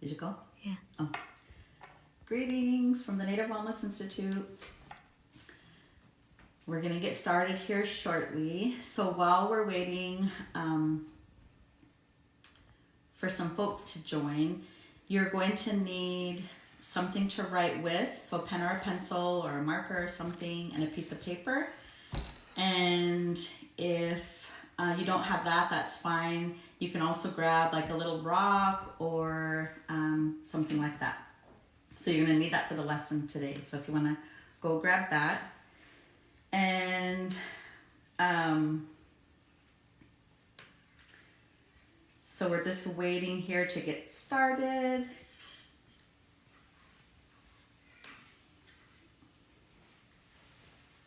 Did you go? Yeah. Oh. Greetings from the Native Wellness Institute. We're going to get started here shortly. So while we're waiting for some folks to join, you're going to need something to write with. So a pen or a pencil or a marker or something and a piece of paper. And if you don't have that, that's fine. You can also grab like a little rock or something like that. So you're going to need that for the lesson today. So if you want to go grab that. And so we're just waiting here to get started.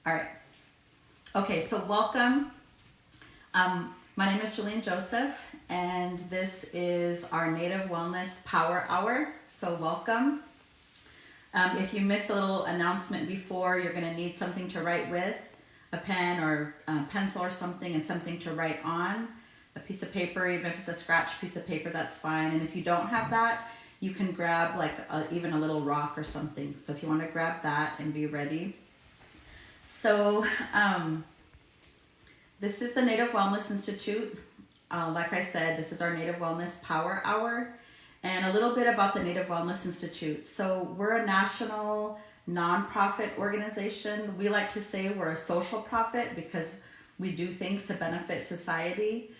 All right. Okay, so welcome. My name is Jillene Joseph, and this is our Native Wellness Power Hour. So welcome. If you missed a little announcement before, you're going to need something to write with, a pen or a pencil or something, and something to write on, a piece of paper. Even if it's a scratch piece of paper, that's fine. And if you don't have that, you can grab like even a little rock or something. So if you want to grab that and be ready. So this is the Native Wellness Institute. Like I said, this is our Native Wellness Power Hour. And a little bit about the Native Wellness Institute. So we're a national nonprofit organization. We like to say we're a social profit because we do things to benefit society.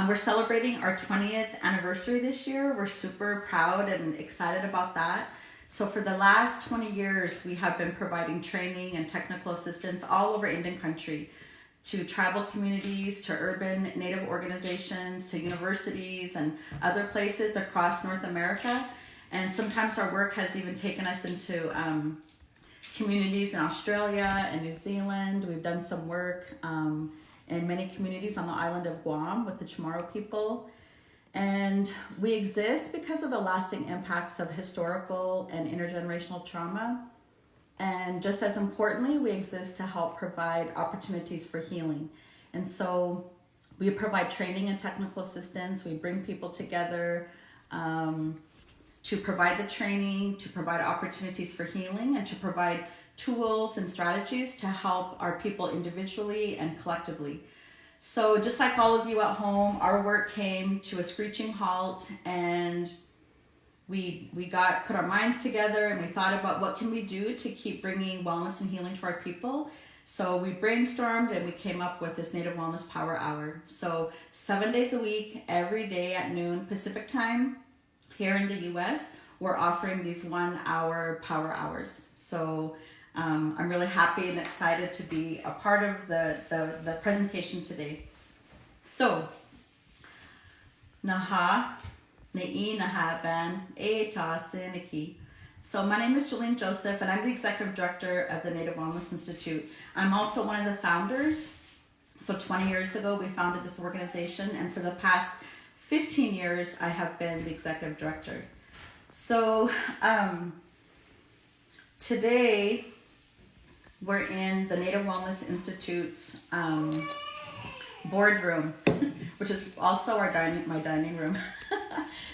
We're celebrating our 20th anniversary this year. We're super proud and excited about that. So for the last 20 years, we have been providing training and technical assistance all over Indian country, to tribal communities, to urban Native organizations, to universities and other places across North America. And sometimes our work has even taken us into communities in Australia and New Zealand. We've done some work in many communities on the island of Guam with the Chamorro people. And we exist because of the lasting impacts of historical and intergenerational trauma. And just as importantly, we exist to help provide opportunities for healing. And so we provide training and technical assistance. We bring people together to provide the training, to provide opportunities for healing, and to provide tools and strategies to help our people individually and collectively. So just like all of you at home, our work came to a screeching halt, and we put our minds together and we thought about what can we do to keep bringing wellness and healing to our people. So we brainstormed and we came up with this Native Wellness Power Hour. So 7 days a week, every day at noon Pacific time, here in the US, we're offering these 1 hour power hours. So I'm really happy and excited to be a part of the presentation today. So, Naha. So my name is Jillene Joseph, and I'm the Executive Director of the Native Wellness Institute. I'm also one of the founders. So 20 years ago, we founded this organization, and for the past 15 years, I have been the Executive Director. So today, we're in the Native Wellness Institute's boardroom, which is also my dining room.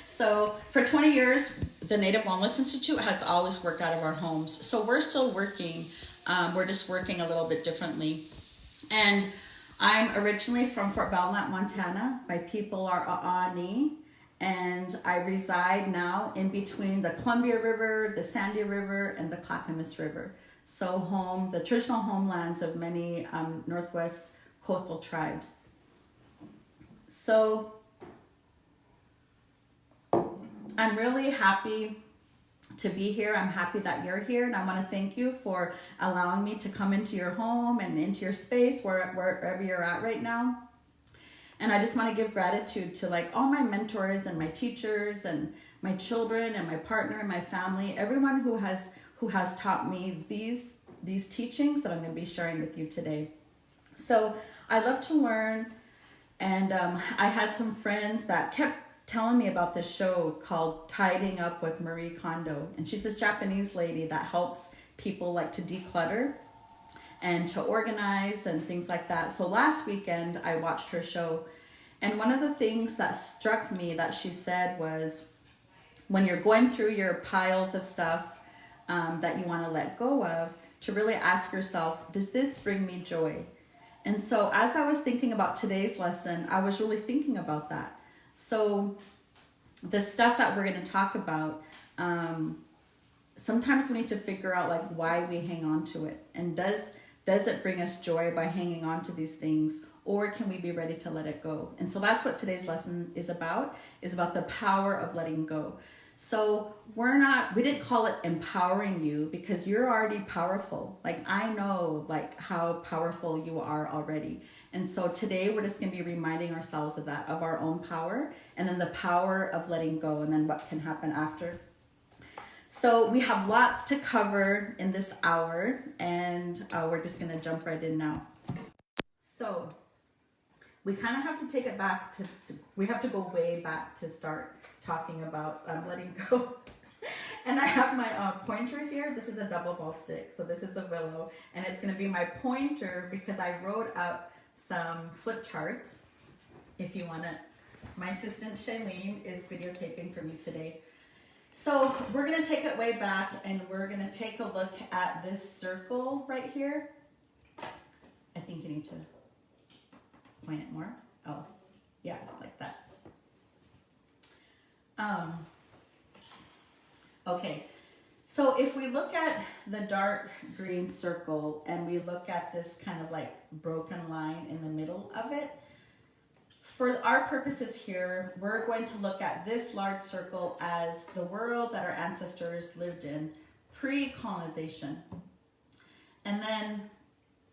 So for 20 years, the Native Wellness Institute has always worked out of our homes. So we're still working. We're just working a little bit differently. And I'm originally from Fort Belknap, Montana. My people are Aani, and I reside now in between the Columbia River, the Sandia River, and the Clackamas River. So the traditional homelands of many Northwest coastal tribes. So I'm really happy to be here. I'm happy that you're here, and I want to thank you for allowing me to come into your home and into your space wherever you're at right now. And I just want to give gratitude to like all my mentors and my teachers and my children and my partner and my family, everyone who has taught me these teachings that I'm going to be sharing with you today. So I love to learn, and I had some friends that kept telling me about this show called Tidying Up with Marie Kondo. And she's this Japanese lady that helps people like to declutter and to organize and things like that. So last weekend I watched her show, and one of the things that struck me that she said was, when you're going through your piles of stuff that you want to let go of, to really ask yourself, does this bring me joy? And so as I was thinking about today's lesson, I was really thinking about that. So the stuff that we're going to talk about, sometimes we need to figure out like why we hang on to it. And does it bring us joy by hanging on to these things? Or can we be ready to let it go? And so that's what today's lesson is about the power of letting go. So we didn't call it empowering you because you're already powerful. Like I know like how powerful you are already. And so today we're just going to be reminding ourselves of that, of our own power, and then the power of letting go, and then what can happen after. So we have lots to cover in this hour, and we're just going to jump right in now. So we kind of have to take it back we have to go way back to start talking about letting go. And I have my pointer here. This is a double ball stick. So this is the willow, and it's going to be my pointer because I wrote up some flip charts. If you want to, my assistant Jillene is videotaping for me today. So we're going to take it way back, and we're going to take a look at this circle right here. I think you need to point it more. Oh, yeah, like that. Okay, so if we look at the dark green circle and we look at this kind of like broken line in the middle of it, for our purposes here, we're going to look at this large circle as the world that our ancestors lived in pre-colonization. And then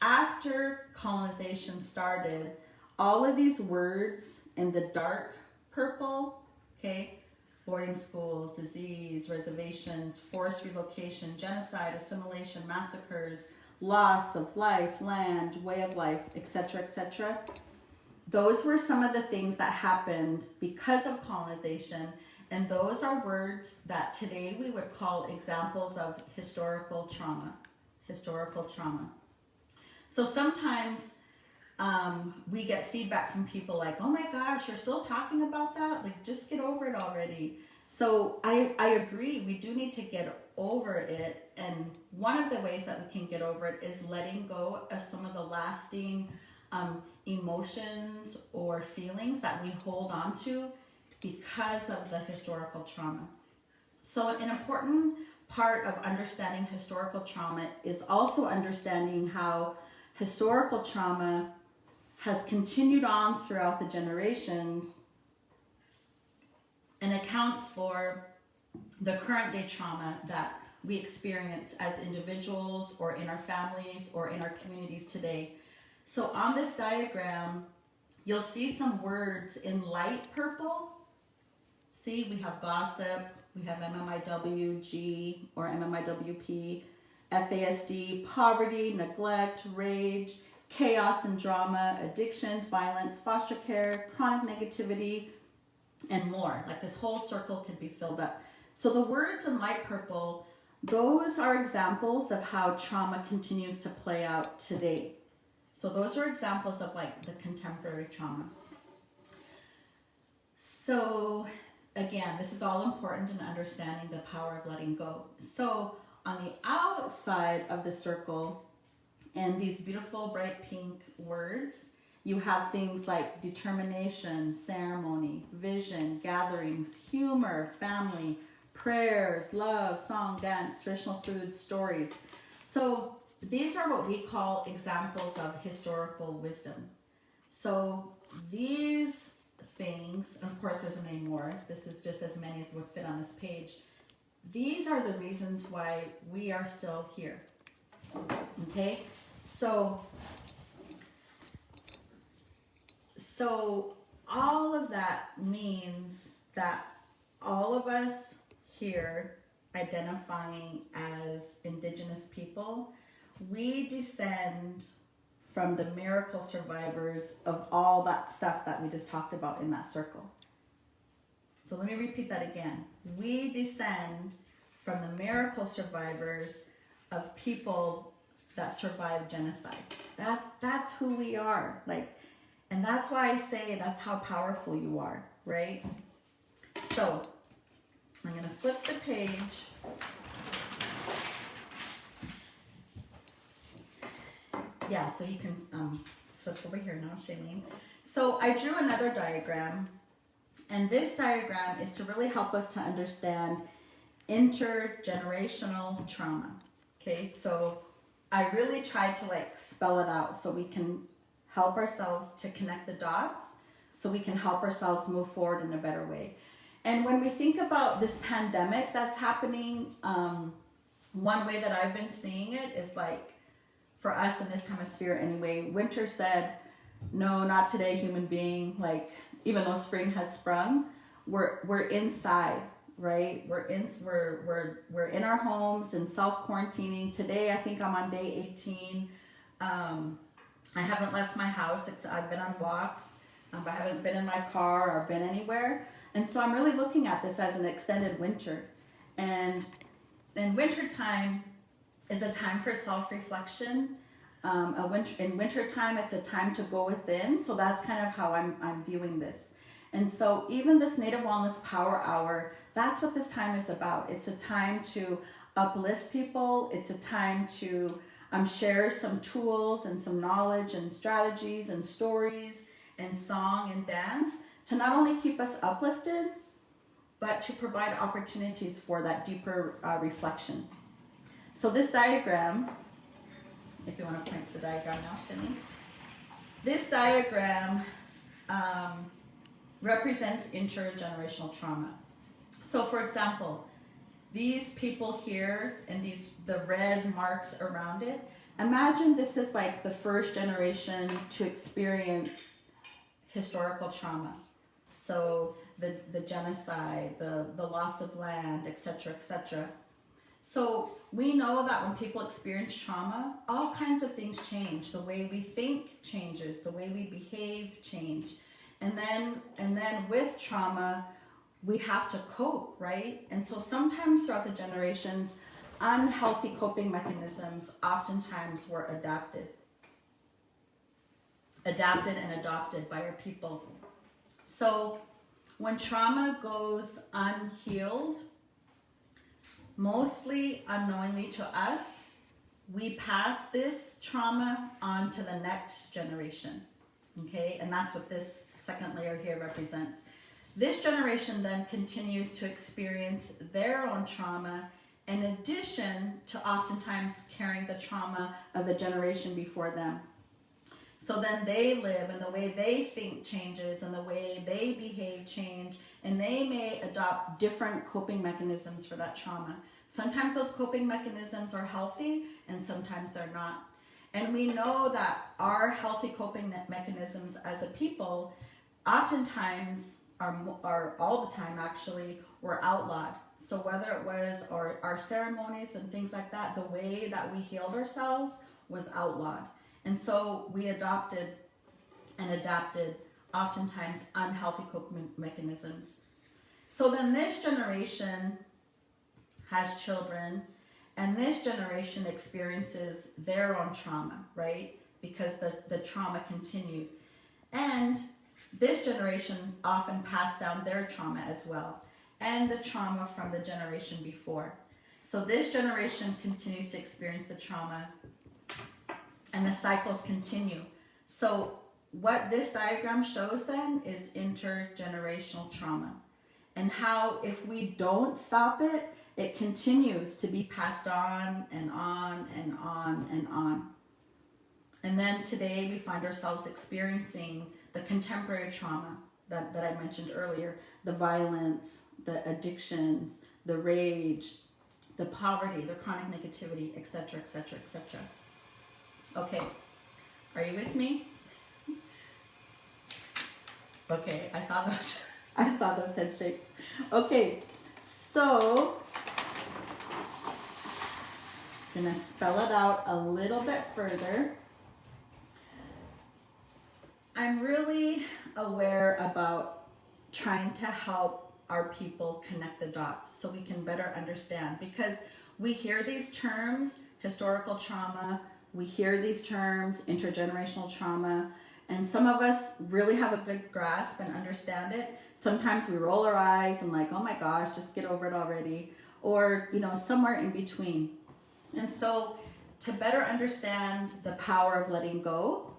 after colonization started, all of these words in the dark purple, okay, boarding schools, disease, reservations, forced relocation, genocide, assimilation, massacres, loss of life, land, way of life, etc., etc. Those were some of the things that happened because of colonization, and those are words that today we would call examples of historical trauma. Historical trauma. So sometimes we get feedback from people like, oh my gosh, you're still talking about that? Like, just get over it already. So I agree, we do need to get over it. And one of the ways that we can get over it is letting go of some of the lasting emotions or feelings that we hold on to because of the historical trauma. So an important part of understanding historical trauma is also understanding how historical trauma has continued on throughout the generations and accounts for the current day trauma that we experience as individuals or in our families or in our communities today. So on this diagram, you'll see some words in light purple. See, we have gossip, we have MMIWG or MMIWP, FASD, poverty, neglect, rage, chaos and drama, addictions, violence, foster care, chronic negativity, and more. Like this whole circle could be filled up. So the words in light purple, those are examples of how trauma continues to play out today. So those are examples of like the contemporary trauma. So again, this is all important in understanding the power of letting go. So on the outside of the circle, and these beautiful bright pink words, you have things like determination, ceremony, vision, gatherings, humor, family, prayers, love, song, dance, traditional foods, stories. So these are what we call examples of historical wisdom. So these things, and of course there's many more, this is just as many as would fit on this page. These are the reasons why we are still here, okay? So all of that means that all of us here identifying as Indigenous people, we descend from the miracle survivors of all that stuff that we just talked about in that circle. So let me repeat that again. We descend from the miracle survivors of people that survived genocide. That's who we are. And that's why I say that's how powerful you are, right? So I'm going to flip the page. Yeah, so you can flip over here now, Jillene. So I drew another diagram, and this diagram is to really help us to understand intergenerational trauma. Okay, so I really tried to like spell it out so we can help ourselves to connect the dots, so we can help ourselves move forward in a better way. And when we think about this pandemic that's happening, one way that I've been seeing it is like, for us in this hemisphere anyway, winter said, no, not today, human being. Like, even though spring has sprung, we're inside, right? We're in our homes and self-quarantining. Today, I think I'm on day 18. I haven't left my house. I've been on walks. I haven't been in my car or been anywhere. And so I'm really looking at this as an extended winter. And in wintertime is a time for self-reflection. In wintertime, it's a time to go within. So that's kind of how I'm viewing this. And so even this Native Wellness Power Hour, that's what this time is about. It's a time to uplift people. It's a time to share some tools and some knowledge and strategies and stories and song and dance to not only keep us uplifted, but to provide opportunities for that deeper reflection. So this diagram, if you want to point to the diagram now, Jillene, this diagram represents intergenerational trauma. So for example, these people here and the red marks around it, imagine this is like the first generation to experience historical trauma. So the genocide, the loss of land, etc., etc. So we know that when people experience trauma, all kinds of things change. The way we think changes, the way we behave change. And then with trauma, we have to cope, right? And so sometimes throughout the generations, unhealthy coping mechanisms oftentimes were adapted and adopted by our people. So when trauma goes unhealed, mostly unknowingly to us, we pass this trauma on to the next generation, okay? And that's what this second layer here represents. This generation then continues to experience their own trauma in addition to oftentimes carrying the trauma of the generation before them. So then they live and the way they think changes and the way they behave change, and they may adopt different coping mechanisms for that trauma. Sometimes those coping mechanisms are healthy and sometimes they're not. And we know that our healthy coping mechanisms as a people oftentimes are all the time actually were outlawed. So whether it was our ceremonies and things like that, the way that we healed ourselves was outlawed. And so we adopted and adapted oftentimes unhealthy coping mechanisms. So then this generation has children, and this generation experiences their own trauma, right? Because the trauma continued. And this generation often passed down their trauma as well, and the trauma from the generation before. So this generation continues to experience the trauma, and the cycles continue. So what this diagram shows then is intergenerational trauma, and how if we don't stop it, it continues to be passed on and on and on and on. And then today we find ourselves experiencing the contemporary trauma that I mentioned earlier, the violence, the addictions, the rage, the poverty, the chronic negativity, etc., etc., etc. Okay, are you with me? Okay, I saw those head shakes. Okay, so I'm gonna spell it out a little bit further. I'm really aware about trying to help our people connect the dots so we can better understand, because we hear these terms, historical trauma, we hear these terms, intergenerational trauma, And some of us really have a good grasp and understand it. Sometimes we roll our eyes and like, oh my gosh, just get over it already. Or, somewhere in between. And so to better understand the power of letting go,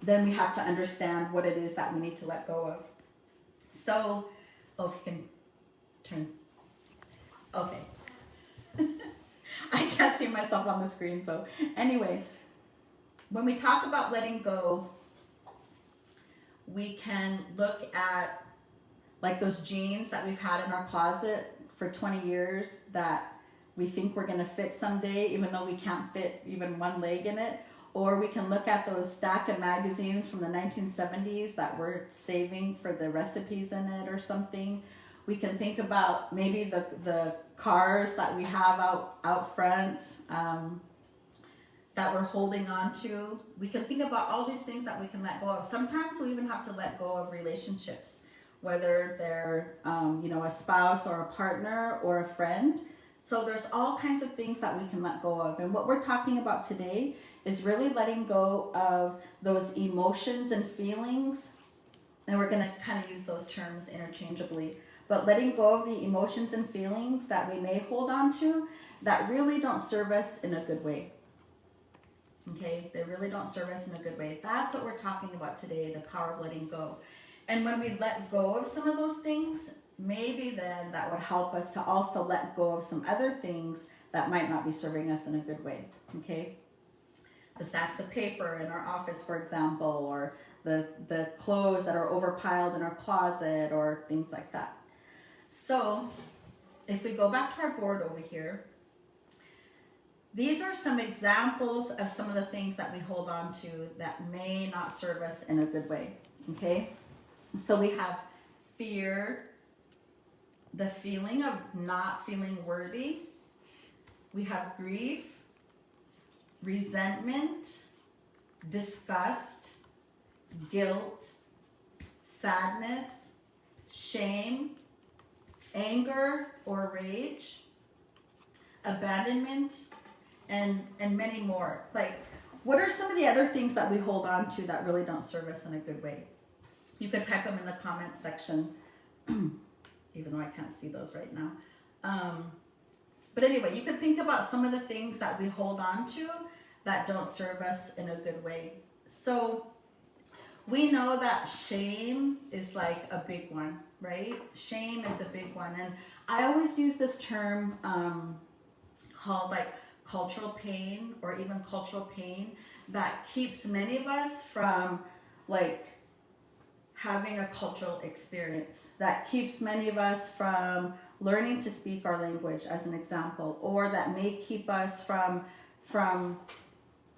then we have to understand what it is that we need to let go of. So, if you can turn, okay. I can't see myself on the screen, so anyway, when we talk about letting go, we can look at like those jeans that we've had in our closet for 20 years that we think we're going to fit someday, even though we can't fit even one leg in it. Or we can look at those stack of magazines from the 1970s that we're saving for the recipes in it or something. We can think about maybe the cars that we have out front that we're holding on to. We can think about all these things that we can let go of. Sometimes we even have to let go of relationships, whether they're a spouse or a partner or a friend. So there's all kinds of things that we can let go of. And what we're talking about today is really letting go of those emotions and feelings. And we're going to kind of use those terms interchangeably. But letting go of the emotions and feelings that we may hold on to that really don't serve us in a good way. Okay, they really don't serve us in a good way. That's what we're talking about today, the power of letting go. And when we let go of some of those things, maybe then that would help us to also let go of some other things that might not be serving us in a good way. Okay, the stacks of paper in our office, for example, or the clothes that are overpiled in our closet, or things like that. So if we go back to our board over here, these are some examples of some of the things that we hold on to that may not serve us in a good way. Okay, so we have fear, the feeling of not feeling worthy. We have grief, resentment, disgust, guilt, sadness, shame, anger or rage, abandonment, and many more. Like, what are some of the other things that we hold on to that really don't serve us in a good way? You can type them in the comment section, even though I can't see those right now. But anyway, you can think about some of the things that we hold on to that don't serve us in a good way. So we know that shame is like a big one, right? Shame is a big one. And I always use this term called like cultural pain, or even cultural pain, that keeps many of us from like having a cultural experience, that keeps many of us from learning to speak our language, as an example, or that may keep us from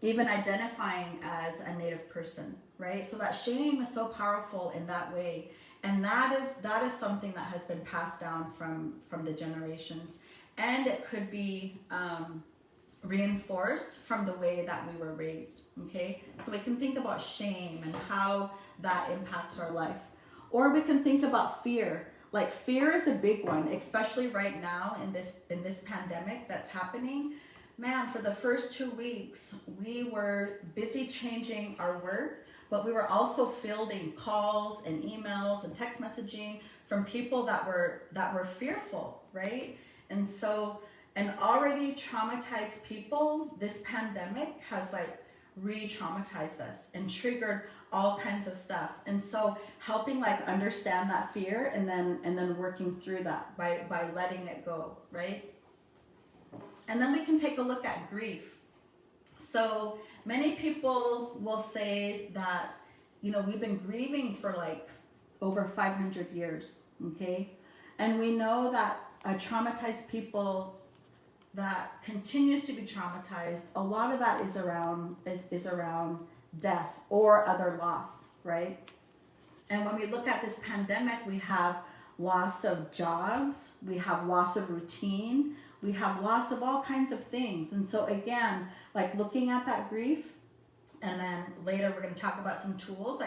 even identifying as a Native person, right? So that shame is so powerful in that way. And that is something that has been passed down from the generations. And it could be reinforced from the way that we were raised, okay? So we can think about shame and how that impacts our life. Or we can think about fear. Like, fear is a big one, especially right now in this pandemic that's happening. Man, for the first 2 weeks, we were busy changing our work, but we were also fielding calls and emails and text messaging from people that were fearful, right? And so, and already traumatized people, this pandemic has like re-traumatized us and triggered all kinds of stuff. And so helping like understand that fear and then working through that by letting it go, right? And then we can take a look at grief. So many people will say that, we've been grieving for like over 500 years, okay? And we know that traumatized people that continues to be traumatized, a lot of that is around death or other loss, right? And when we look at this pandemic, we have loss of jobs, we have loss of routine, we have loss of all kinds of things. And so again, like looking at that grief, and then later we're going to talk about some tools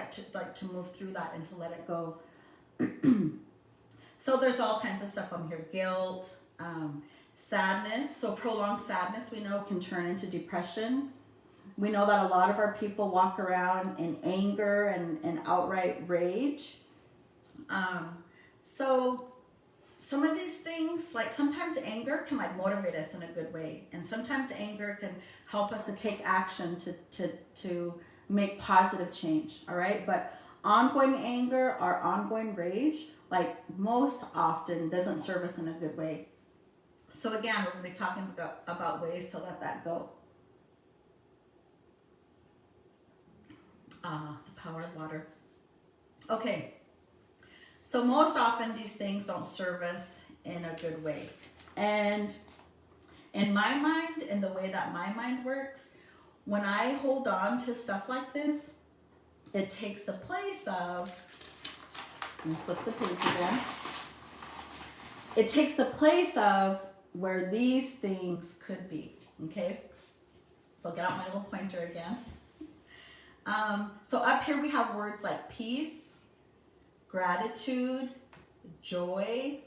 to move through that and to let it go. So there's all kinds of stuff on here. Guilt, sadness. So prolonged sadness, we know, can turn into depression. we know that a lot of our people walk around in anger and outright rage. So some of these things, like sometimes anger can like motivate us in a good way, and sometimes anger can help us to take action to make positive change. All right, but ongoing anger or ongoing rage, like most often, doesn't serve us in a good way. So again, we're going to be talking about ways to let that go. The power of water. Okay, so most often these things don't serve us in a good way. And in my mind, in the way that my mind works, when I hold on to stuff like this, it takes the place of, let me flip the page again. It takes the place of where these things could be, okay? So get out my little pointer again. So up here we have words like peace, gratitude, joy,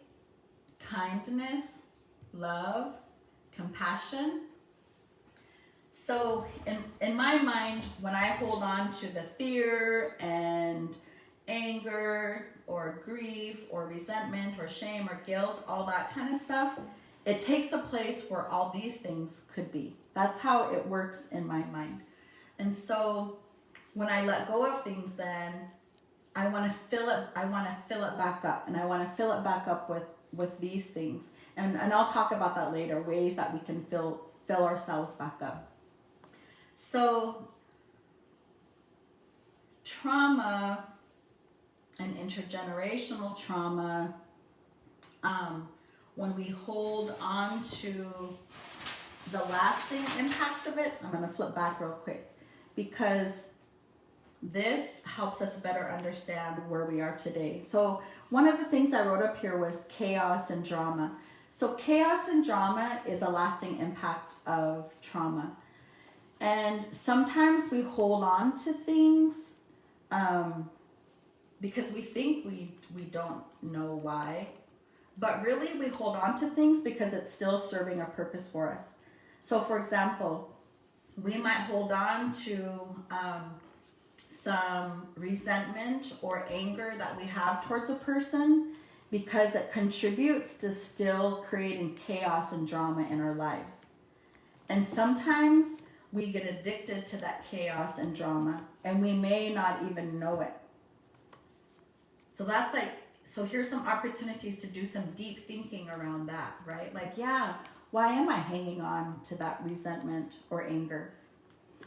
kindness, love, compassion. So in my mind, when I hold on to the fear and anger or grief or resentment or shame or guilt, all that kind of stuff, it takes the place where all these things could be. That's how it works in my mind. And so when I let go of things, then I want to fill it back up, and I want to fill it back up with these things. And I'll talk about that later, ways that we can fill ourselves back up. So trauma and intergenerational trauma, when we hold on to the lasting impacts of it, I'm going to flip back real quick, because this helps us better understand where we are today. So one of the things I wrote up here was chaos and drama. So chaos and drama is a lasting impact of trauma. And sometimes we hold on to things because we think we don't know why. But really we hold on to things because it's still serving a purpose for us. So for example, we might hold on to some resentment or anger that we have towards a person because it contributes to still creating chaos and drama in our lives. And sometimes we get addicted to that chaos and drama, and we may not even know it. So here's some opportunities to do some deep thinking around that, right? Like, yeah, why am I hanging on to that resentment or anger?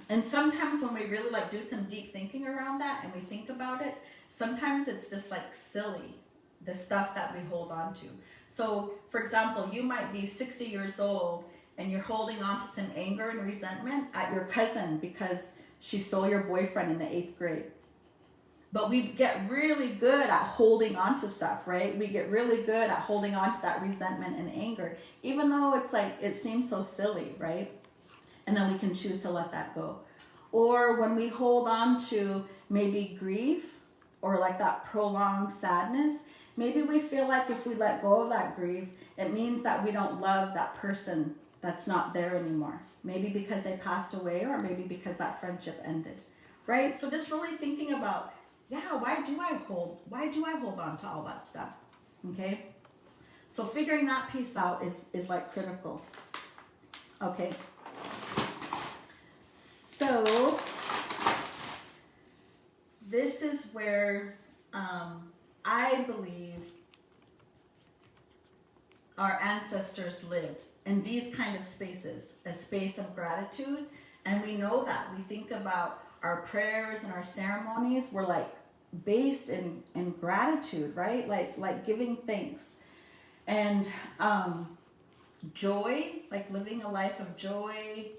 And sometimes when we really do some deep thinking around that and we think about it, sometimes it's just silly, the stuff that we hold on to. So for example, you might be 60 years old and you're holding on to some anger and resentment at your cousin because she stole your boyfriend in the 8th grade. But we get really good at holding on to stuff, right? We get really good at holding on to that resentment and anger, even though it seems so silly, right? And then we can choose to let that go. Or when we hold on to maybe grief or that prolonged sadness, maybe we feel like if we let go of that grief, it means that we don't love that person that's not there anymore. Maybe because they passed away, or maybe because that friendship ended, right? So just really thinking about, why do I hold on to all that stuff? Okay? So figuring that piece out is critical. Okay. So this is where I believe our ancestors lived, in these kind of spaces, a space of gratitude. And we know that. We think about our prayers and our ceremonies were based in gratitude, right? Like giving thanks. And joy, living a life of joy,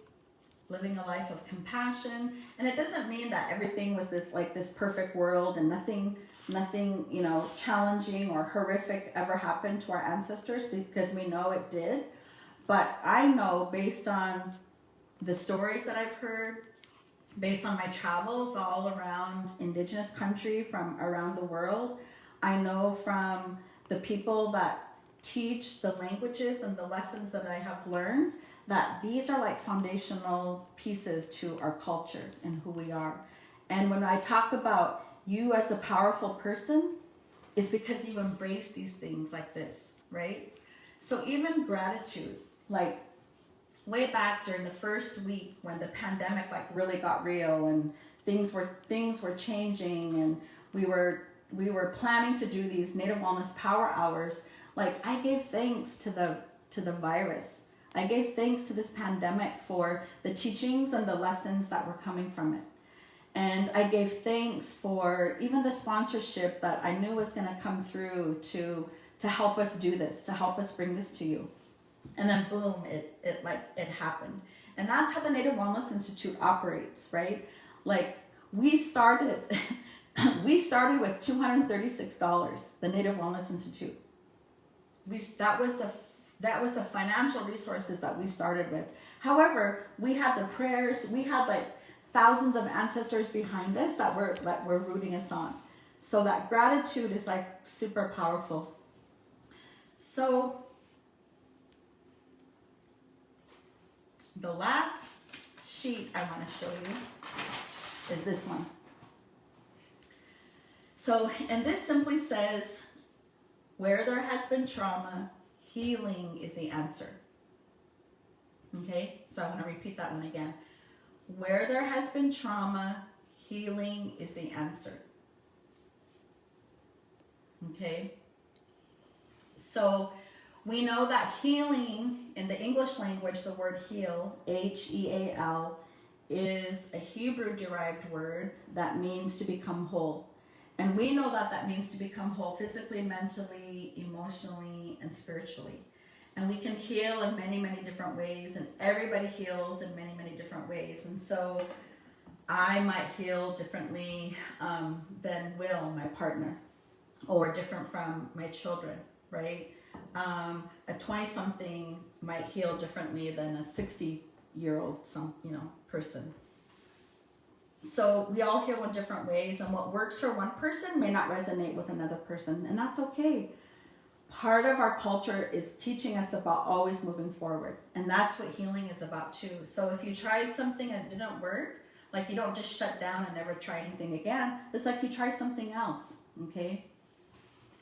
living a life of compassion. And it doesn't mean that everything was this perfect world and nothing challenging or horrific ever happened to our ancestors, because we know it did. But I know, based on the stories that I've heard, based on my travels all around Indigenous country from around the world, I know from the people that teach the languages and the lessons that I have learned, that these are like foundational pieces to our culture and who we are. And when I talk about you as a powerful person, it's because you embrace these things like this, right? So even gratitude, like way back during the first week when the pandemic like really got real and things were changing, and we were planning to do these Native Wellness Power Hours, like I gave thanks to the virus. I gave thanks to this pandemic for the teachings and the lessons that were coming from it. And I gave thanks for even the sponsorship that I knew was going to come through to help us do this, to help us bring this to you. And then boom, it happened. And that's how the Native Wellness Institute operates, right? Like we started with $236, the Native Wellness Institute. That was the financial resources that we started with. However, we had the prayers, we had like thousands of ancestors behind us that were rooting us on. So that gratitude is like super powerful. So the last sheet I want to show you is this one. So, and this simply says, where there has been trauma, healing is the answer. Okay, so I want to repeat that one again. Where there has been trauma, healing is the answer. Okay, so we know that healing, in the English language, the word heal, H-E-A-L, is a Hebrew-derived word that means to become whole. And we know that that means to become whole physically, mentally, emotionally, and spiritually. And we can heal in many, many different ways, and everybody heals in many, many different ways. And so I might heal differently than Will, my partner, or different from my children, right? A 20-something might heal differently than a 60-year-old person. So we all heal in different ways, and what works for one person may not resonate with another person, and that's okay. Part of our culture is teaching us about always moving forward, and that's what healing is about too. So if you tried something and it didn't work, like you don't just shut down and never try anything again. It's like you try something else, okay?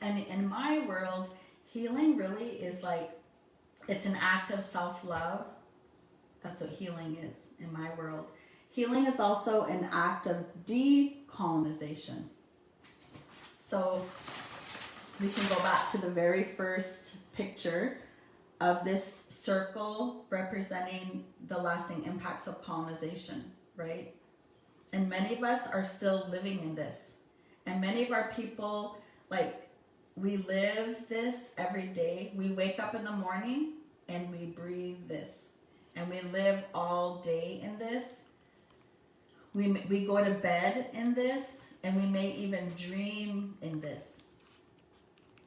And in my world, healing really is like, it's an act of self-love. That's what healing is in my world. Healing is also an act of decolonization. So we can go back to the very first picture of this circle representing the lasting impacts of colonization, right? And many of us are still living in this. And many of our people, like, we live this every day. We wake up in the morning and we breathe this. And we live all day in this. We go to bed in this, and we may even dream in this.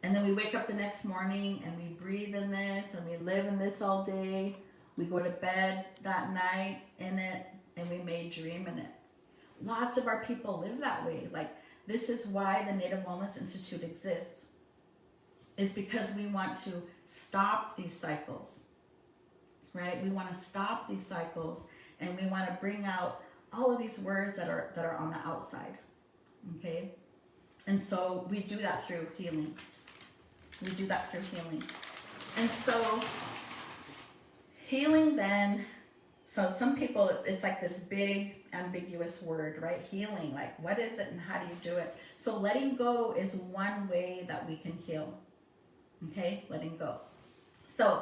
And then we wake up the next morning and we breathe in this, and we live in this all day. We go to bed that night in it, and we may dream in it. Lots of our people live that way. Like, this is why the Native Wellness Institute exists, is because we want to stop these cycles, right? We want to stop these cycles, and we want to bring out all of these words that are on the outside, okay? And so we do that through healing. We do that through healing. And so healing then, so some people, it's like this big ambiguous word, right? Healing, like what is it and how do you do it? So letting go is one way that we can heal, okay? Letting go. So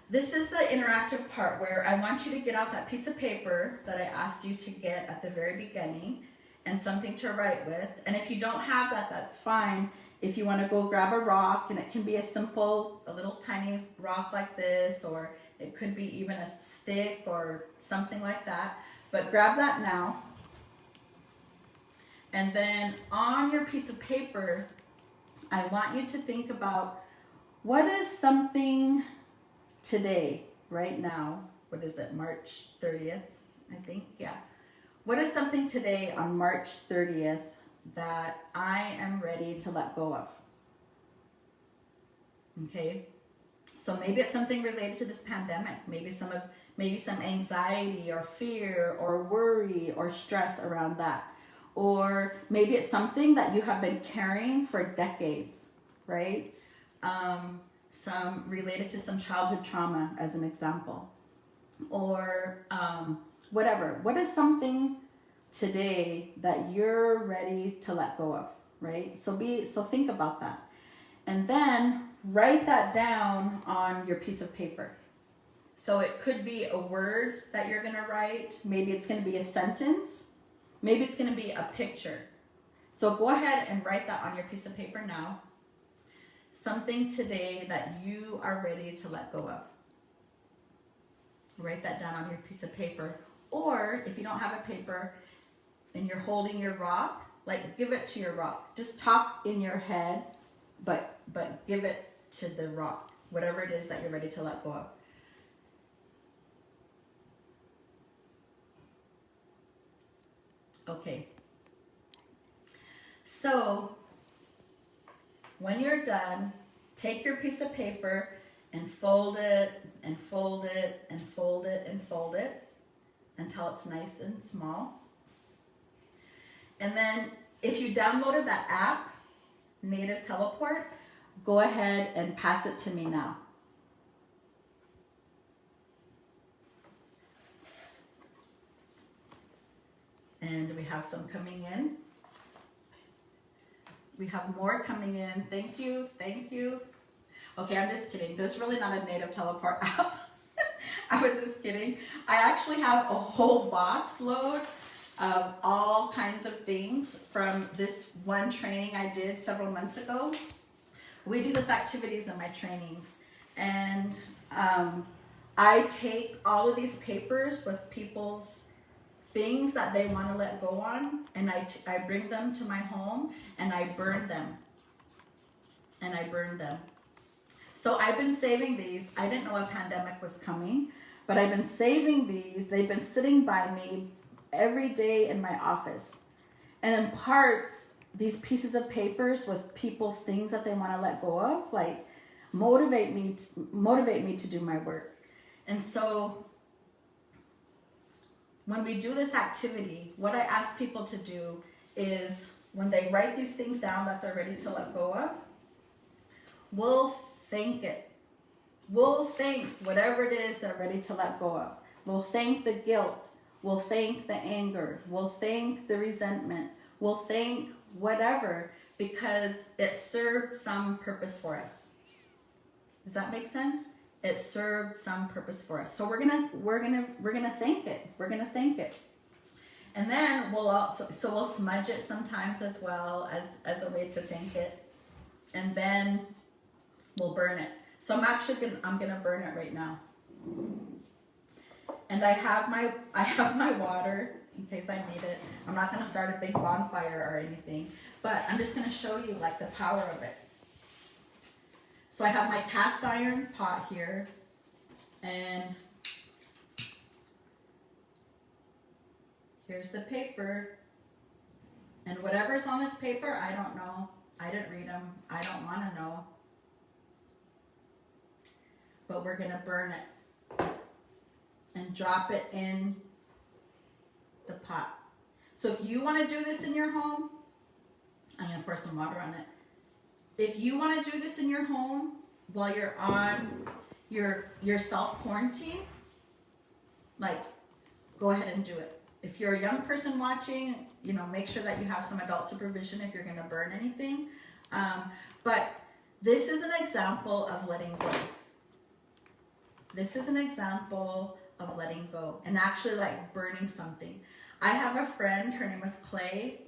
this is the interactive part where I want you to get out that piece of paper that I asked you to get at the very beginning and something to write with. And if you don't have that, that's fine. If you want to go grab a rock, and it can be a little tiny rock like this, or it could be even a stick or something like that. But grab that now. And then on your piece of paper, I want you to think about, what is something today, right now, what is it, March 30th, I think, yeah. What is something today on March 30th that I am ready to let go of? Okay, so So maybe it's something related to this pandemic. Maybe some anxiety or fear or worry or stress around that. Or maybe it's something that you have been carrying for decades, right? Some related to some childhood trauma, as an example. Or whatever. What is something today that you're ready to let go of, right? So think about that. And then write that down on your piece of paper. So it could be a word that you're going to write. Maybe it's going to be a sentence. Maybe it's going to be a picture. So go ahead and write that on your piece of paper now. Something today that you are ready to let go of. Write that down on your piece of paper. Or if you don't have a paper and you're holding your rock, like give it to your rock. Just talk in your head, but give it to the rock, whatever it is that you're ready to let go of. Okay. So when you're done, take your piece of paper and fold it and fold it and fold it and fold it until it's nice and small. And then if you downloaded that app, Native Teleport, go ahead and pass it to me now. And we have some coming in. We have more coming in. Thank you. Thank you. Okay, I'm just kidding. There's really not a Native Teleport app. I was just kidding. I actually have a whole box load of all kinds of things from this one training I did several months ago. We do these activities in my trainings. And I take all of these papers with people's things that they want to let go on, and I bring them to my home and I burn them. So I've been saving these. I didn't know a pandemic was coming, but I've been saving these. They've been sitting by me every day in my office. And in part, these pieces of papers with people's things that they want to let go of, like motivate me to do my work. And so when we do this activity, what I ask people to do is when they write these things down that they're ready to let go of, we'll thank it. We'll thank whatever it is they're ready to let go of. We'll thank the guilt. We'll thank the anger. We'll thank the resentment. We'll thank whatever, because it served some purpose for us. Does that make sense? It served some purpose for us. So we're gonna thank it. We're gonna thank it. And then we'll smudge it sometimes as well as a way to thank it. And then we'll burn it. So I'm gonna burn it right now. And I have my water in case I need it. I'm not gonna start a big bonfire or anything, but I'm just gonna show you like the power of it. So I have my cast iron pot here, and here's the paper. And whatever's on this paper, I don't know. I didn't read them. I don't want to know. But we're going to burn it and drop it in the pot. So if you want to do this in your home, I'm going to pour some water on it. If you want to do this in your home while you're on your self-quarantine, like, go ahead and do it. If you're a young person watching, make sure that you have some adult supervision if you're going to burn anything. But this is an example of letting go. This is an example of letting go and actually like burning something. I have a friend, her name is Clay.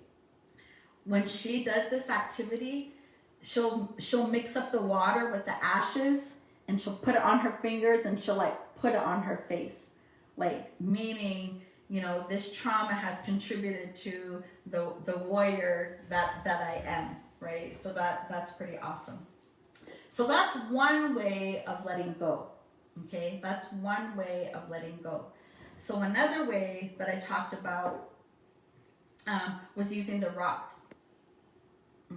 When she does this activity, she'll mix up the water with the ashes and she'll put it on her fingers and she'll like put it on her face. Like, meaning, this trauma has contributed to the warrior that I am, right? So that's pretty awesome. So that's one way of letting go, okay? That's one way of letting go. So another way that I talked about was using the rock,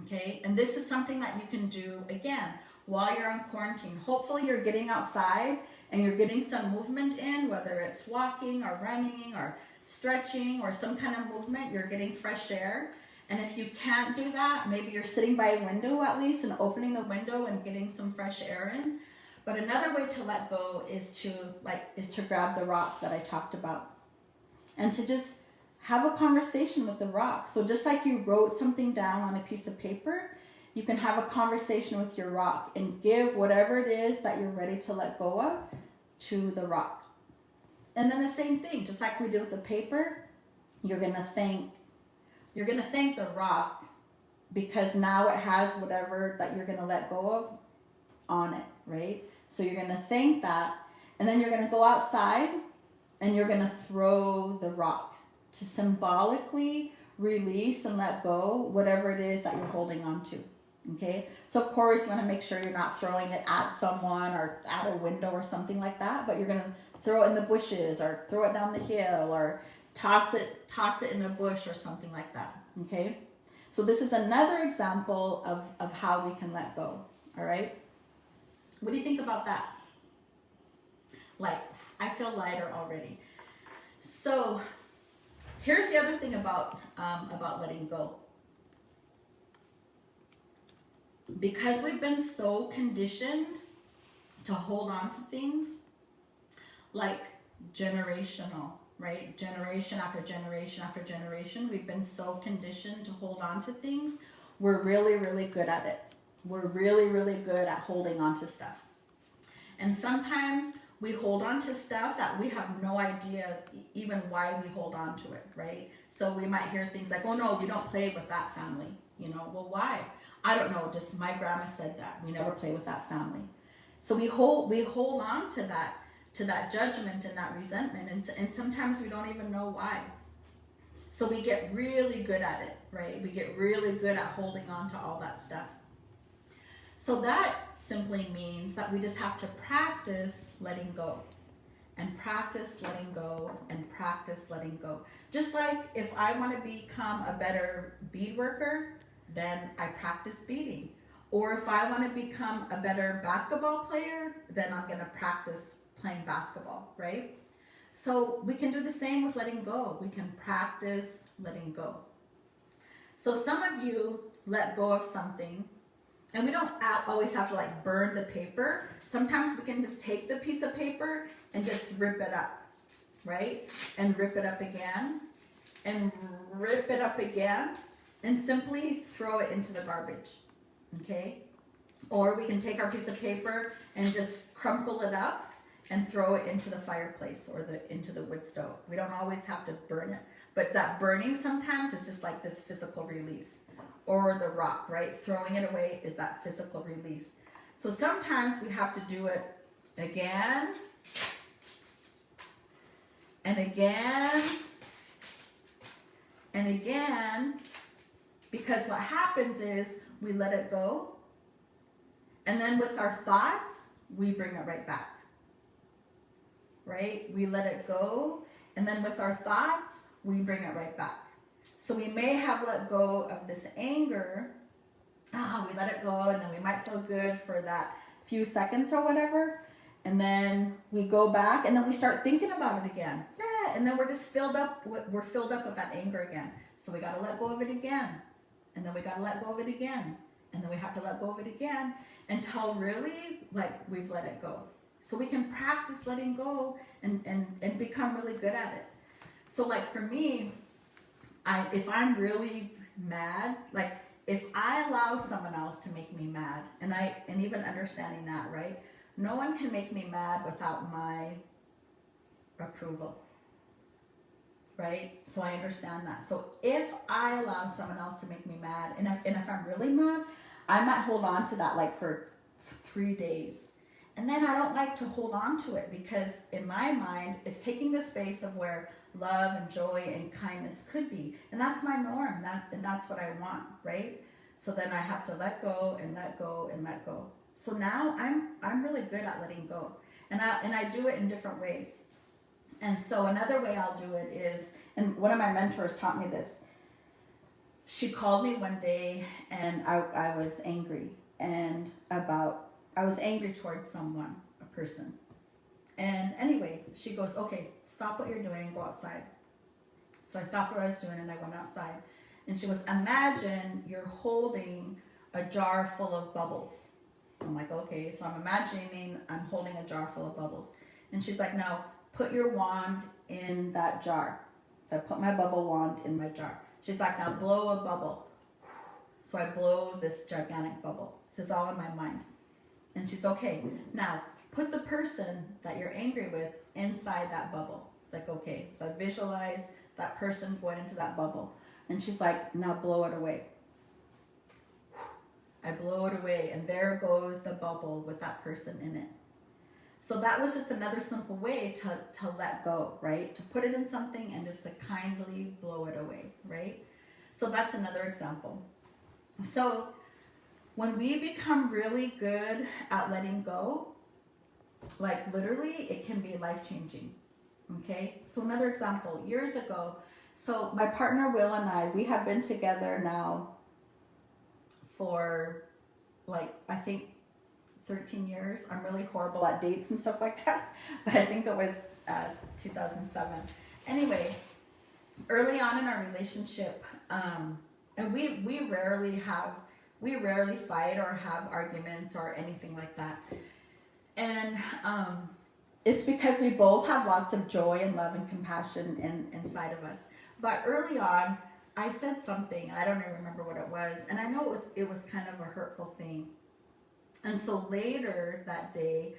Okay, and this is something that you can do again while you're on quarantine. Hopefully you're getting outside and you're getting some movement in, whether it's walking or running or stretching or some kind of movement, you're getting fresh air. And if you can't do that, maybe you're sitting by a window at least and opening the window and getting some fresh air in. But another way to let go is to grab the rock that I talked about and to just have a conversation with the rock. So just like you wrote something down on a piece of paper, you can have a conversation with your rock and give whatever it is that you're ready to let go of to the rock. And then the same thing, just like we did with the paper, you're gonna thank the rock because now it has whatever that you're gonna let go of on it, right? So you're gonna thank that, and then you're gonna go outside and you're gonna throw the rock to symbolically release and let go whatever it is that you're holding on to. Okay, so of course you want to make sure you're not throwing it at someone or at a window or something like that, but you're going to throw it in the bushes or throw it down the hill or toss it in a bush or something like that. Okay, so this is another example of how we can let go. All right, what do you think about that? Like, I feel lighter already. So here's the other thing about letting go. Because we've been so conditioned to hold on to things, like generational, right? Generation after generation after generation, we've been so conditioned to hold on to things. We're really, really good at it. We're really, really good at holding on to stuff. And sometimes we hold on to stuff that we have no idea even why we hold on to it, right? So we might hear things like, oh no, we don't play with that family. You know, well, why? I don't know, just my grandma said that. We never play with that family. So we hold on to that judgment and that resentment, and sometimes we don't even know why. So we get really good at it, right? We get really good at holding on to all that stuff. So that simply means that we just have to practice letting go, and practice letting go, and practice letting go. Just like if I want to become a better bead worker, then I practice beading. Or if I want to become a better basketball player, then I'm going to practice playing basketball, right? So we can do the same with letting go. We can practice letting go. So some of you let go of something, and we don't always have to like burn the paper. Sometimes we can just take the piece of paper and just rip it up, right? And rip it up again, and rip it up again, and simply throw it into the garbage, okay? Or we can take our piece of paper and just crumple it up and throw it into the fireplace or into the wood stove. We don't always have to burn it, but that burning sometimes is just like this physical release. Or the rock, right? Throwing it away is that physical release. So sometimes we have to do it again and again and again, because what happens is we let it go, and then with our thoughts, we bring it right back, right? We let it go, and then with our thoughts, we bring it right back. So we may have let go of this anger, we let it go, and then we might feel good for that few seconds or whatever, and then we go back, and then we start thinking about it again, and then we're just filled up with that anger again. So we got to let go of it again, and then we got to let go of it again, and then we have to let go of it again until really like we've let it go. So we can practice letting go and become really good at it. So like for me, if I'm really mad, like if I allow someone else to make me mad, and even understanding that, right? No one can make me mad without my approval, right? So I understand that. So if I allow someone else to make me mad, and if I'm really mad, I might hold on to that like for 3 days. And then I don't like to hold on to it because in my mind, it's taking the space of where love and joy and kindness could be. And that's my norm, and that's what I want, right? So then I have to let go and let go and let go. So now I'm really good at letting go. And I do it in different ways. And so another way I'll do it is, and one of my mentors taught me this, she called me one day, and I was angry, and I was angry towards someone, a person. And anyway, she goes, okay, stop what you're doing, go outside. So I stopped what I was doing and I went outside. And she goes, imagine you're holding a jar full of bubbles. So I'm like, okay. So I'm imagining I'm holding a jar full of bubbles. And she's like, now put your wand in that jar. So I put my bubble wand in my jar. She's like, now blow a bubble. So I blow this gigantic bubble. This is all in my mind. And she's okay. Now put the person that you're angry with inside that bubble. Like, okay. So I visualize that person going into that bubble. And she's like, now blow it away. I blow it away, and there goes the bubble with that person in it. So that was just another simple way to let go, right? To put it in something and just to kindly blow it away, right? So that's another example. So when we become really good at letting go, like literally, it can be life-changing, okay? So another example, years ago, so my partner Will and I, we have been together now for like, I think 13 years. I'm really horrible at dates and stuff like that, but I think it was 2007. Anyway, early on in our relationship, and we rarely fight or have arguments or anything like that. And it's because we both have lots of joy and love and compassion inside of us. But early on, I said something, and I don't even remember what it was, and I know it was kind of a hurtful thing. And so later that day,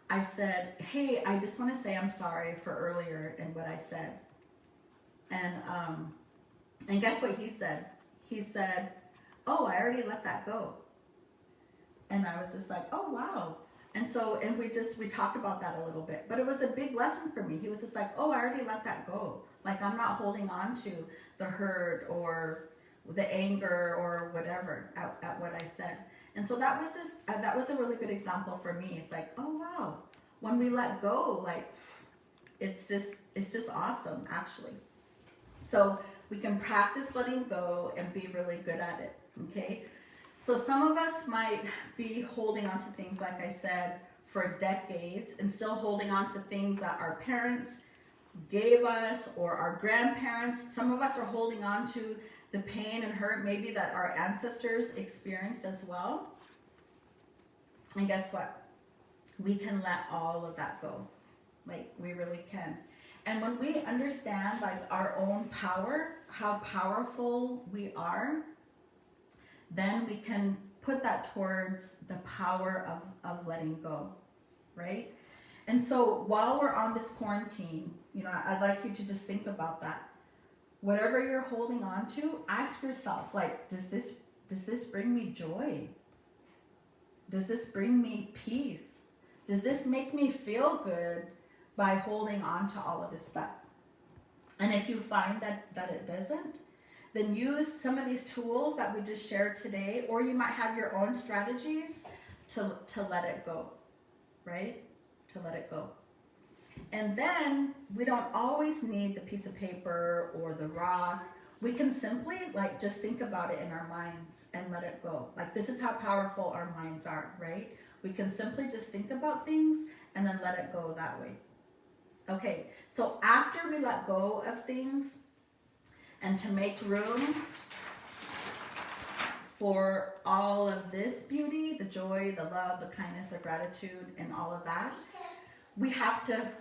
I said, hey, I just want to say I'm sorry for earlier and what I said. And guess what he said? He said, oh, I already let that go. And I was just like, oh, wow. And so, and we talked about that a little bit, but it was a big lesson for me. He was just like, oh, I already let that go. Like, I'm not holding on to the hurt or the anger or whatever at what I said. And so that was a really good example for me. It's like, oh, wow. When we let go, like, it's just awesome, actually. So we can practice letting go and be really good at it, okay? So some of us might be holding on to things, like I said, for decades, and still holding on to things that our parents gave us or our grandparents. Some of us are holding on to the pain and hurt maybe that our ancestors experienced as well. And guess what? We can let all of that go. Like, we really can. And when we understand, like, our own power, how powerful we are, then we can put that towards the power of letting go, right? And so while we're on this quarantine, you know, I'd like you to just think about that. Whatever you're holding on to, ask yourself, like, does this bring me joy? Does this bring me peace? Does this make me feel good by holding on to all of this stuff? And if you find that it doesn't, then use some of these tools that we just shared today, or you might have your own strategies to let it go, right? To let it go. And then we don't always need the piece of paper or the rock. We can simply, like, just think about it in our minds and let it go. Like, this is how powerful our minds are, right? We can simply just think about things and then let it go that way. Okay, so after we let go of things, and to make room for all of this beauty, the joy, the love, the kindness, the gratitude, and all of that, we have to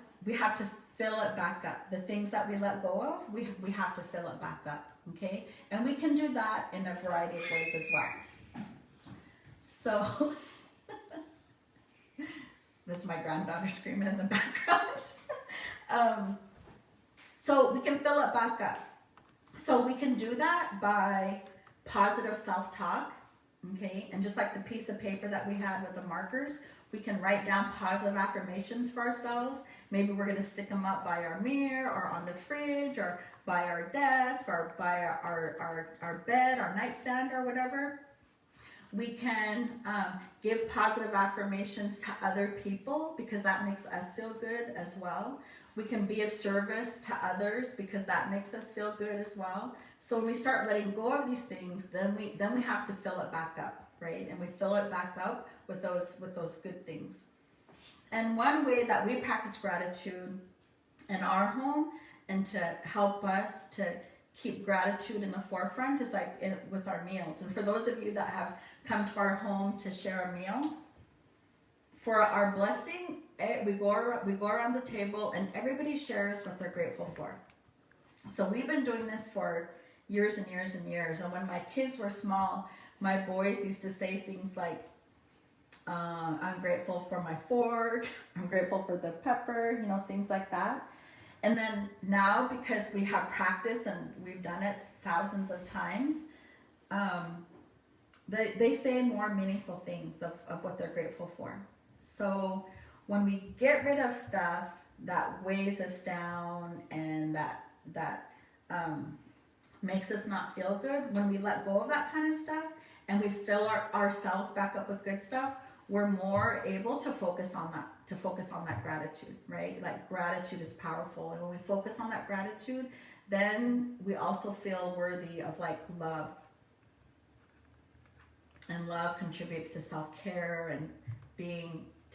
fill it back up. The things that we let go of, we have to fill it back up, okay? And we can do that in a variety of ways as well. So, that's my granddaughter screaming in the background. So we can fill it back up. So we can do that by positive self-talk, okay? And just like the piece of paper that we had with the markers, we can write down positive affirmations for ourselves. Maybe we're going to stick them up by our mirror or on the fridge or by our desk or by our bed, our nightstand or whatever. We can give positive affirmations to other people because that makes us feel good as well. We can be of service to others because that makes us feel good as well. So when we start letting go of these things, then we have to fill it back up, right? And we fill it back up with those good things. And one way that we practice gratitude in our home and to help us to keep gratitude in the forefront is like with our meals. And for those of you that have come to our home to share a meal, for our blessing, we go around the table and everybody shares what they're grateful for. So we've been doing this for years and years and years. And when my kids were small, my boys used to say things like, I'm grateful for my fork, I'm grateful for the pepper, things like that. And then now, because we have practice and we've done it thousands of times, they say more meaningful things of what they're grateful for. So when we get rid of stuff that weighs us down and that makes us not feel good, when we let go of that kind of stuff and we fill ourselves back up with good stuff, we're more able to focus on that gratitude, right? Like gratitude is powerful. And when we focus on that gratitude, then we also feel worthy of like love. And love contributes to self-care and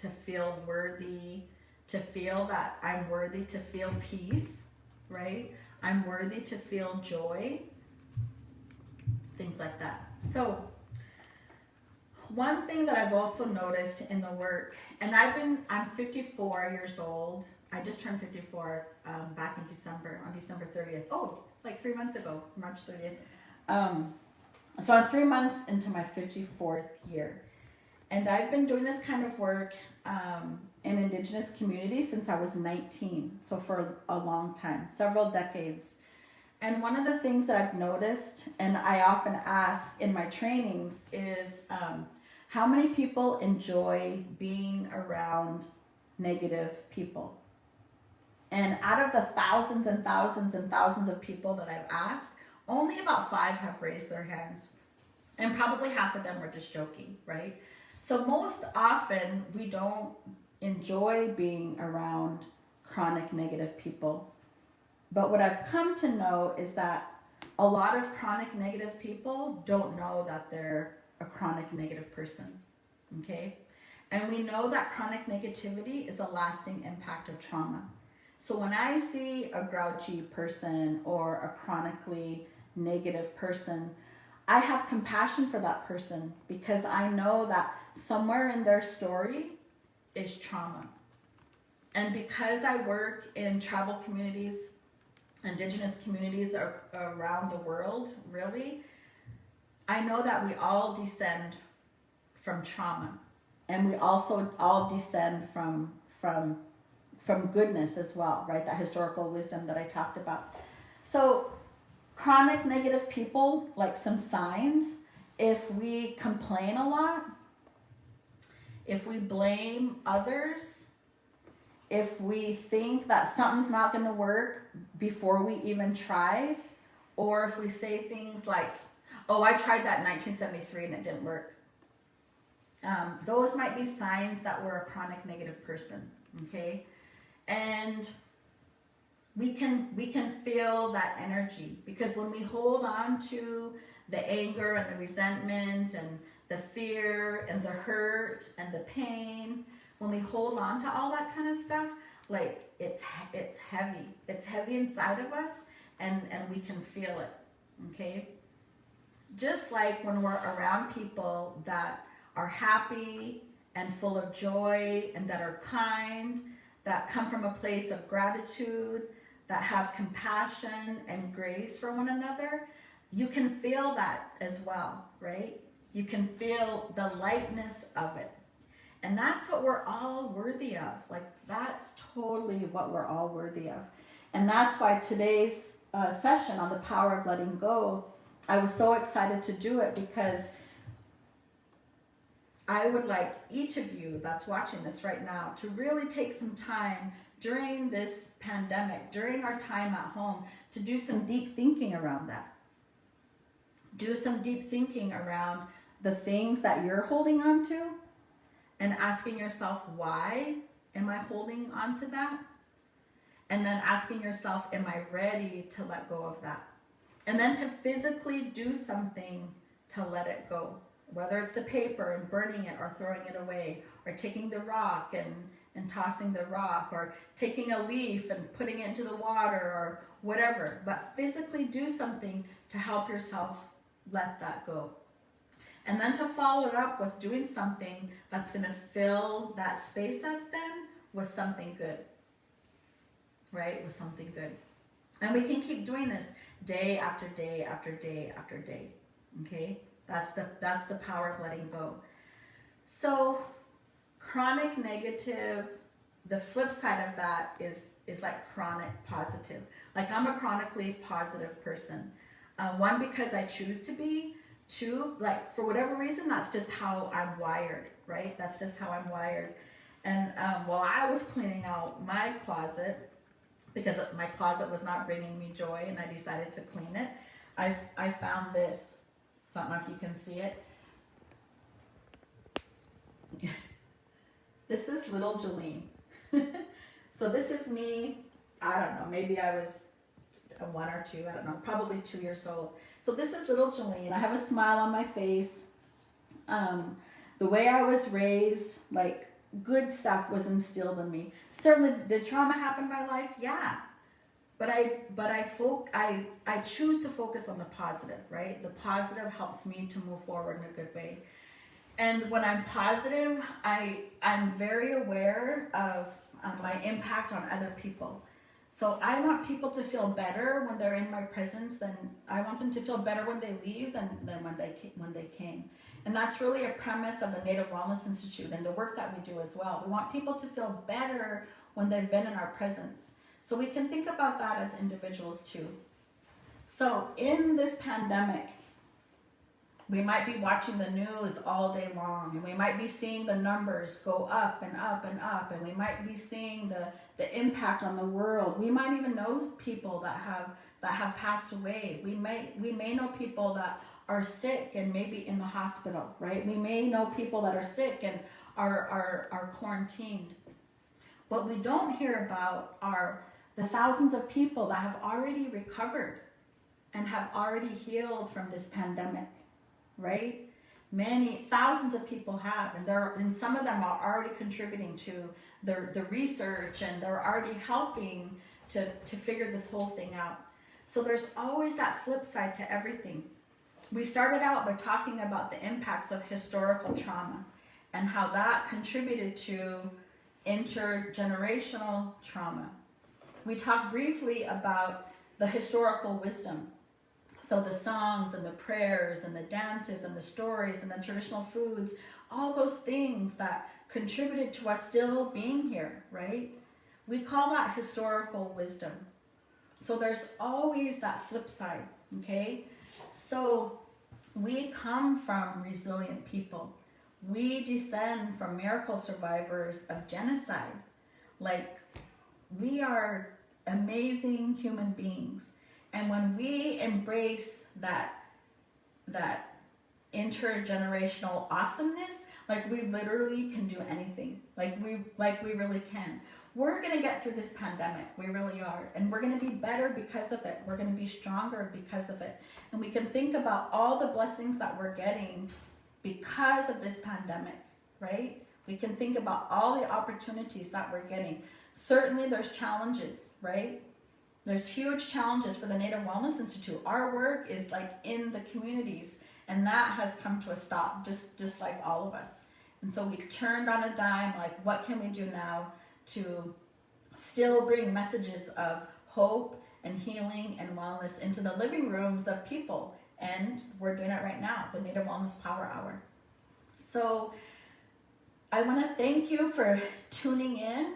to feel worthy, to feel that I'm worthy to feel peace, right? I'm worthy to feel joy, things like that. So one thing that I've also noticed in the work, and I'm 54 years old. I just turned 54 back in December, on December 30th. Oh, like 3 months ago, March 30th. So I'm 3 months into my 54th year. And I've been doing this kind of work in Indigenous communities since I was 19. So for a long time, several decades. And one of the things that I've noticed, and I often ask in my trainings, is how many people enjoy being around negative people? And out of the thousands and thousands and thousands of people that I've asked, only about 5 have raised their hands. And probably half of them were just joking, right? So most often we don't enjoy being around chronic negative people. But what I've come to know is that a lot of chronic negative people don't know that they're a chronic negative person, okay? And we know that chronic negativity is a lasting impact of trauma. So when I see a grouchy person or a chronically negative person, I have compassion for that person because I know that somewhere in their story is trauma. And because I work in tribal communities, Indigenous communities around the world, really, I know that we all descend from trauma, and we also all descend from goodness as well, right? That historical wisdom that I talked about. So chronic negative people, like some signs, if we complain a lot, if we blame others, if we think that something's not going to work before we even try, or if we say things like, oh, I tried that in 1973 and it didn't work. Those might be signs that we're a chronic negative person, okay? And we can feel that energy, because when we hold on to the anger and the resentment and the fear and the hurt and the pain, when we hold on to all that kind of stuff, like it's heavy. It's heavy inside of us, and we can feel it, okay? Just like when we're around people that are happy and full of joy and that are kind, that come from a place of gratitude, that have compassion and grace for one another, you can feel that as well, right? You can feel the lightness of it. And that's what we're all worthy of. Like, that's totally what we're all worthy of. And that's why today's session on the power of letting go, I was so excited to do it, because I would like each of you that's watching this right now to really take some time during this pandemic, during our time at home, to do some deep thinking around that. Do some deep thinking around the things that you're holding on to, and asking yourself, why am I holding on to that? And then asking yourself, am I ready to let go of that? And then to physically do something to let it go. Whether it's the paper and burning it or throwing it away, or taking the rock and tossing the rock, or taking a leaf and putting it into the water, or whatever. But physically do something to help yourself let that go. And then to follow it up with doing something that's going to fill that space up then with something good. Right? With something good. And we can keep doing this day after day after day after day. Okay? That's the power of letting go. So chronic negative, the flip side of that is like chronic positive. Like I'm a chronically positive person. One, because I choose to be. Two, like for whatever reason, that's just how I'm wired, right? That's just how I'm wired. And while I was cleaning out my closet, because my closet was not bringing me joy and I decided to clean it, I found this. I don't know if you can see it. This is little Jillene. So this is me, I don't know, maybe I was 1 or 2, I don't know, probably 2 years old. So this is little Jillene. I have a smile on my face. The way I was raised, like good stuff was instilled in me. Certainly, did trauma happen in my life? Yeah. But I choose to focus on the positive, right? The positive helps me to move forward in a good way. And when I'm positive, I'm very aware of my impact on other people. So I want people to feel better when they're in my presence. Than I want them to feel better when they leave than when they came. And that's really a premise of the Native Wellness Institute and the work that we do as well. We want people to feel better when they've been in our presence. So we can think about that as individuals too. So in this pandemic, we might be watching the news all day long, and we might be seeing the numbers go up and up and up, and we might be seeing the impact on the world. We might even know people that have passed away. We may know people that are sick and maybe in the hospital, right? We may know people that are sick and are quarantined. What we don't hear about are the thousands of people that have already recovered and have already healed from this pandemic. Right? Many thousands of people have, and some of them are already contributing to the research, and they're already helping to figure this whole thing out. So there's always that flip side to everything. We started out by talking about the impacts of historical trauma and how that contributed to intergenerational trauma. We talked briefly about the historical wisdom. So the songs and the prayers and the dances and the stories and the traditional foods, all those things that contributed to us still being here, right? We call that historical wisdom. So there's always that flip side, okay? So we come from resilient people. We descend from miracle survivors of genocide. Like, we are amazing human beings. And when we embrace that intergenerational awesomeness, like we literally can do anything. Like we really can. We're gonna get through this pandemic. We really are. And we're gonna be better because of it. We're gonna be stronger because of it. And we can think about all the blessings that we're getting because of this pandemic, right? We can think about all the opportunities that we're getting. Certainly there's challenges, right? There's huge challenges for the Native Wellness Institute. Our work is like in the communities, and that has come to a stop, just like all of us. And so we turned on a dime, like what can we do now to still bring messages of hope and healing and wellness into the living rooms of people. And we're doing it right now, the Native Wellness Power Hour. So I want to thank you for tuning in.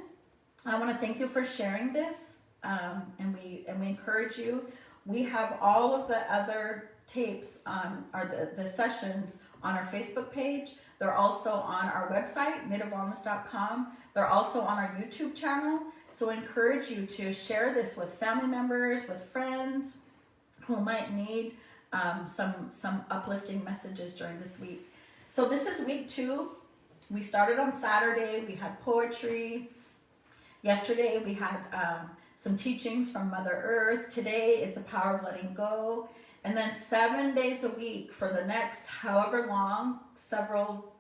I want to thank you for sharing this. And we encourage you. We have all of the other tapes the sessions on our Facebook page. They're also on our website, nativewellness.com. They're also on our YouTube channel. So I encourage you to share this with family members, with friends who might need some uplifting messages during this week. So this is week 2. We started on Saturday. We had poetry. Yesterday we had some teachings from Mother Earth. Today is the power of letting go. And then 7 days a week for the next however long, several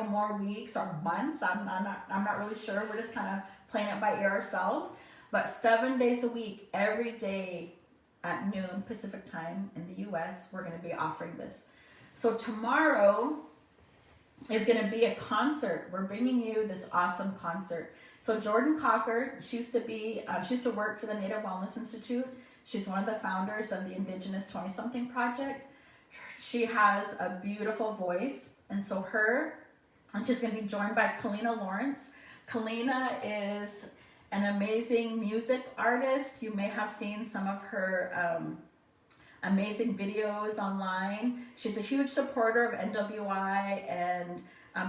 more weeks or months. I'm not really sure. We're just kind of playing it by ear ourselves. But 7 days a week, every day at noon Pacific time in the US, we're going to be offering this. So tomorrow is going to be a concert. We're bringing you this awesome concert. So Jordan Cocker, she used to work for the Native Wellness Institute. She's one of the founders of the Indigenous 20-something project. She has a beautiful voice, and she's going to be joined by Kalina Lawrence. Kalina is an amazing music artist. You may have seen some of her amazing videos online. She's a huge supporter of NWI and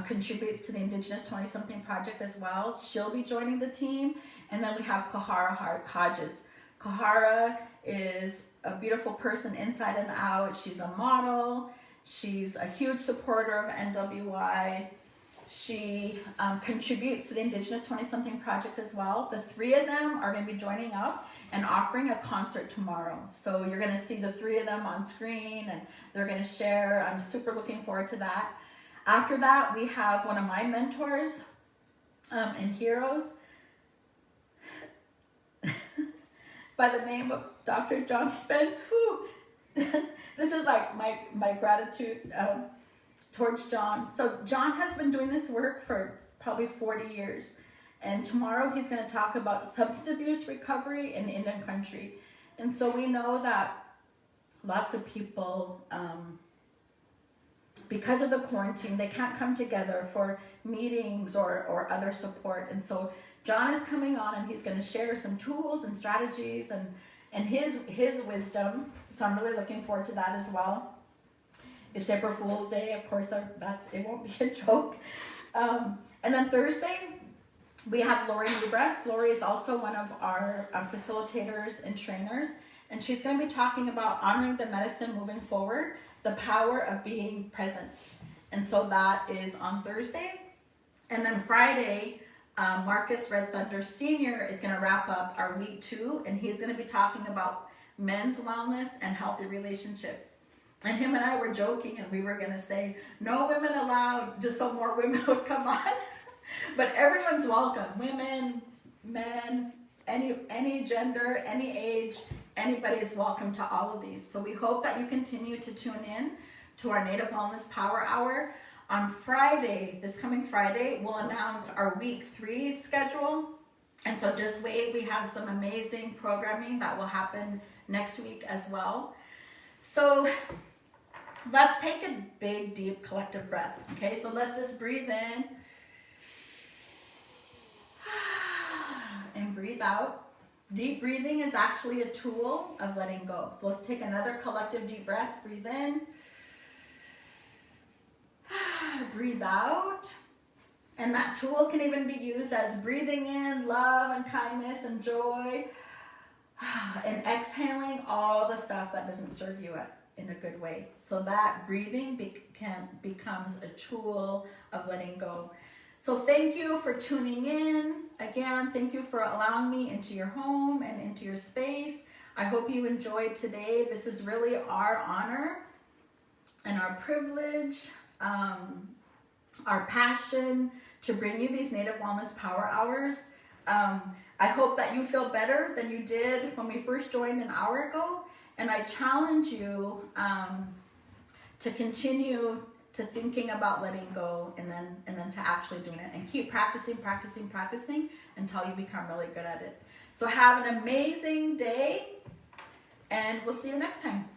contributes to the Indigenous 20-something project as well. She'll be joining the team. And then we have Kahara Hodges. Kahara is a beautiful person inside and out. She's a model. She's a huge supporter of NWI. She contributes to the Indigenous 20-something project as well. The three of them are going to be joining up and offering a concert tomorrow. So you're going to see the three of them on screen and they're going to share. I'm super looking forward to that. After that, we have one of my mentors and heroes by the name of Dr. John Spence. This is like my gratitude towards John. So John has been doing this work for probably 40 years. And tomorrow he's going to talk about substance abuse recovery in Indian country. And so we know that lots of people, because of the quarantine, they can't come together for meetings or other support. And so John is coming on and he's going to share some tools and strategies and his wisdom. So I'm really looking forward to that as well. It's April Fool's Day, of course. It won't be a joke. And then Thursday, we have Lori Newbrest. Lori is also one of our facilitators and trainers, and she's going to be talking about honoring the medicine moving forward, the power of being present. And so that is on Thursday. And then Friday, Marcus Red Thunder Sr. is going to wrap up our week 2, and he's going to be talking about men's wellness and healthy relationships. And him and I were joking, and we were going to say, no women allowed, just so more women would come on. But everyone's welcome. Women, men, any gender, any age, anybody is welcome to all of these. So we hope that you continue to tune in to our Native Wellness Power Hour. On Friday, this coming Friday, we'll announce our week 3 schedule. And so just wait, we have some amazing programming that will happen next week as well. So let's take a big, deep, collective breath. Okay, so let's just breathe in and breathe out. Deep breathing is actually a tool of letting go. So let's take another collective deep breath. Breathe in. Breathe out. And that tool can even be used as breathing in love and kindness and joy. And exhaling all the stuff that doesn't serve you in a good way. So that breathing becomes a tool of letting go. So thank you for tuning in. Again, thank you for allowing me into your home and into your space. I hope you enjoyed today. This is really our honor and our privilege, our passion to bring you these Native Wellness Power Hours. I hope that you feel better than you did when we first joined an hour ago. And I challenge you to continue to thinking about letting go and then to actually doing it, and keep practicing until you become really good at it. So have an amazing day, and we'll see you next time.